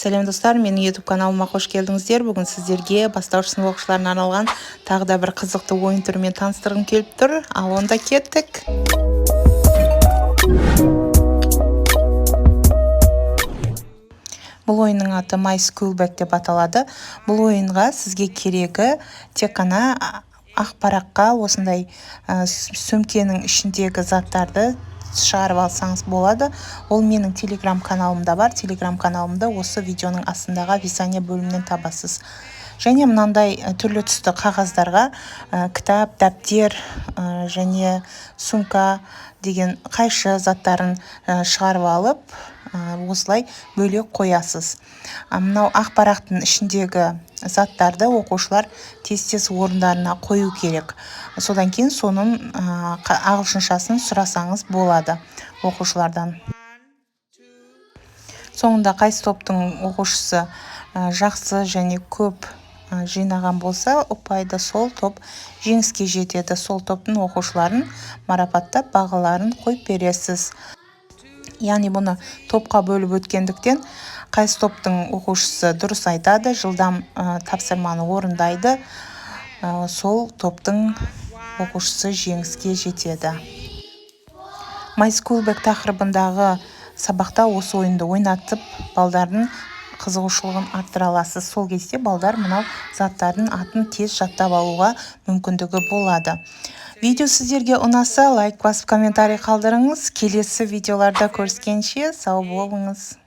Сәлем достар, менің YouTube каналыма қош келдіңіздер. Бүгін сіздерге бастауыш сынып оқушыларына арналған тағы да бір қызықты ойын түрімен таныстырғым келіп тұр. Ал онда кеттік. Бұл ойынның аты My School Bag деп аталады. Бұл ойынға сізге керегі тек қана ақ параққа осындай сөмкенің ішіндегі заттарды шығарып алсаңыз болады. Ол менің телеграм каналымда бар. Телеграм каналымда осы видеоның астындағы описание бөлімінен табасыз. Және мынандай түрлі түсті қағаздарға кітап, дәптер және сумка деген қайшы заттарын шығарып алып, осылай бөлек қоясыз. Мынау ақ парақтың ішіндегі заттарды оқушылар тез орындарына қою керек. Содан кейін соның ағылшыншасын сұрасаңыз болады оқушылардан. Соңында қайсы топтың оқушысы жақсы және көп жинаған болса, ұпайды сол топ жеңіске жетеді. Сол топтың оқушыларын марапаттап бағаларын қойып бересіз. Яғни бұны топқа бөліп өткендіктен қайсы топтың оқушысы дұрыс айтады, жылдам тапсырманы орындайды, сол топтың оқушысы жеңіске жетеді. My School Bag тақырыбындағы сабақта осы ойынды ойнатып, балдардың қызығушылығын арттыра аласыз. Сол кезде балдар мынау заттардың атын тез жаттап алуға мүмкіндігі болады. Видео сіздерге ұнаса, лайк басып комментарий қалдырыңыз. Келесі видеоларда көріскенше сау болыңыз.